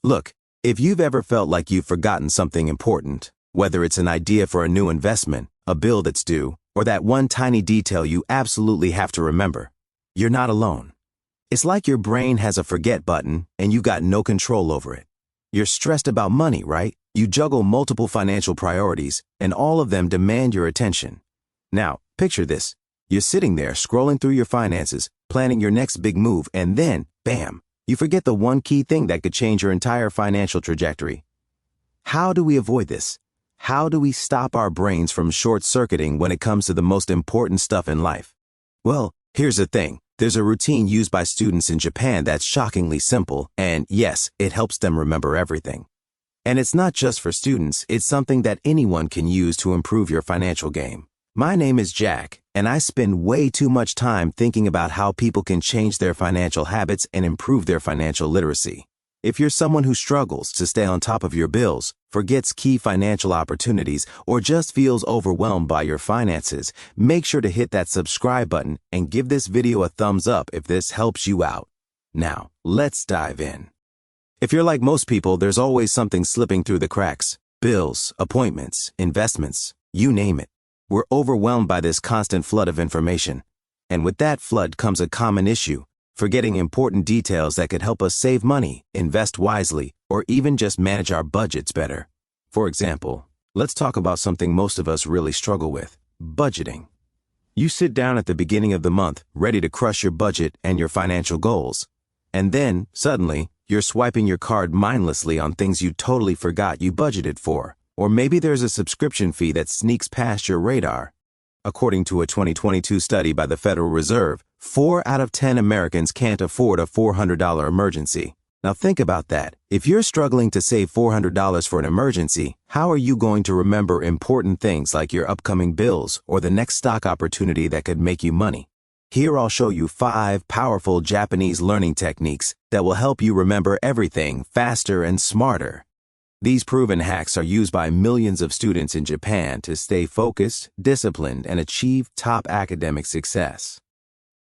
Look, if you've ever felt like you've forgotten something important, whether it's an idea for a new investment, a bill that's due, or that one tiny detail you absolutely have to remember, you're not alone. It's like your brain has a forget button and you got no control over it. You're stressed about money, right? You juggle multiple financial priorities, and all of them demand your attention. Now, picture this. You're sitting there scrolling through your finances, planning your next big move, and then, bam, you forget the one key thing that could change your entire financial trajectory. How do we avoid this? How do we stop our brains from short-circuiting when it comes to the most important stuff in life? Well, here's the thing. There's a routine used by students in Japan that's shockingly simple, and yes, it helps them remember everything. And it's not just for students, it's something that anyone can use to improve your financial game. My name is Jack, and I spend way too much time thinking about how people can change their financial habits and improve their financial literacy. If you're someone who struggles to stay on top of your bills, forgets key financial opportunities, or just feels overwhelmed by your finances, make sure to hit that subscribe button and give this video a thumbs up if this helps you out. Now, let's dive in. If you're like most people, there's always something slipping through the cracks. Bills, appointments, investments, you name it. We're overwhelmed by this constant flood of information. And with that flood comes a common issue. Forgetting important details that could help us save money, invest wisely, or even just manage our budgets better. For example, let's talk about something most of us really struggle with: budgeting. You sit down at the beginning of the month, ready to crush your budget and your financial goals. And then, suddenly, you're swiping your card mindlessly on things you totally forgot you budgeted for. Or maybe there's a subscription fee that sneaks past your radar. According to a 2022 study by the Federal Reserve, 4 out of 10 Americans can't afford a $400 emergency. Now think about that. If you're struggling to save $400 for an emergency, how are you going to remember important things like your upcoming bills or the next stock opportunity that could make you money? Here I'll show you 5 powerful Japanese learning techniques that will help you remember everything faster and smarter. These proven hacks are used by millions of students in Japan to stay focused, disciplined, and achieve top academic success.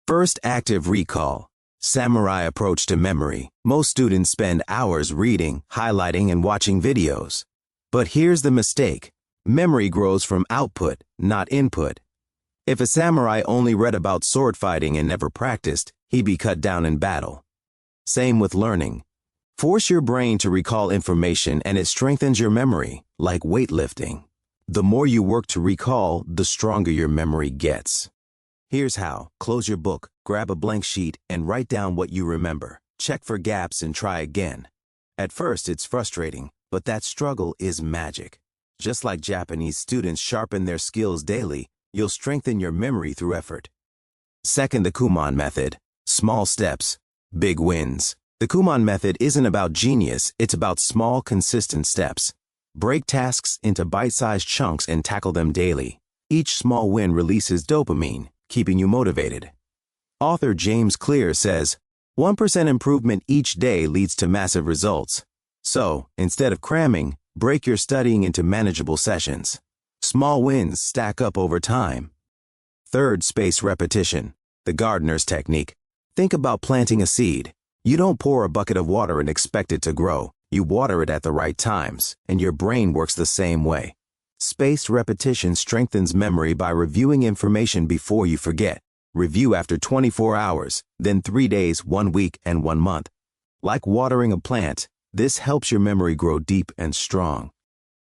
First, active recall. Samurai approach to memory. Most students spend hours reading, highlighting, and watching videos. But here's the mistake. Memory grows from output, not input. If a samurai only read about sword fighting and never practiced, he'd be cut down in battle. Same with learning. Force your brain to recall information and it strengthens your memory, like weightlifting. The more you work to recall, the stronger your memory gets. Here's how. Close your book, grab a blank sheet, and write down what you remember. Check for gaps and try again. At first, it's frustrating, but that struggle is magic. Just like Japanese students sharpen their skills daily, you'll strengthen your memory through effort. Second, the Kumon method. Small steps, big wins. The Kumon method isn't about genius, it's about small, consistent steps. Break tasks into bite-sized chunks and tackle them daily. Each small win releases dopamine, keeping you motivated. Author James Clear says, 1% improvement each day leads to massive results. So, instead of cramming, break your studying into manageable sessions. Small wins stack up over time. Third, space repetition. The gardener's technique. Think about planting a seed. You don't pour a bucket of water and expect it to grow. You water it at the right times, and your brain works the same way. Spaced repetition strengthens memory by reviewing information before you forget. Review after 24 hours, then 3 days, 1 week, and 1 month. Like watering a plant, this helps your memory grow deep and strong.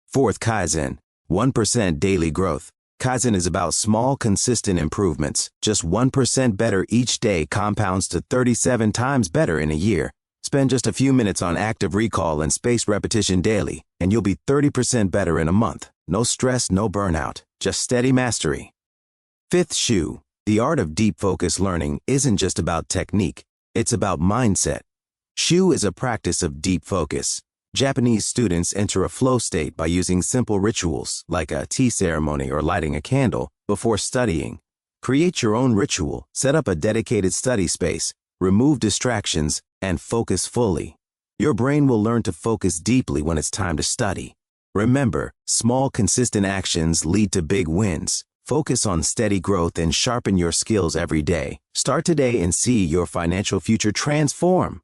Fourth, Kaizen. 1% daily growth. Kaizen is about small, consistent improvements. Just 1% better each day compounds to 37 times better in a year. Spend just a few minutes on active recall and spaced repetition daily, and you'll be 30% better in a month. No stress, no burnout, just steady mastery. Fifth, Shu. The art of deep focus learning isn't just about technique, it's about mindset. Shu is a practice of deep focus. Japanese students enter a flow state by using simple rituals, like a tea ceremony or lighting a candle, before studying. Create your own ritual, set up a dedicated study space, remove distractions, and focus fully. Your brain will learn to focus deeply when it's time to study. Remember, small, consistent actions lead to big wins. Focus on steady growth and sharpen your skills every day. Start today and see your financial future transform.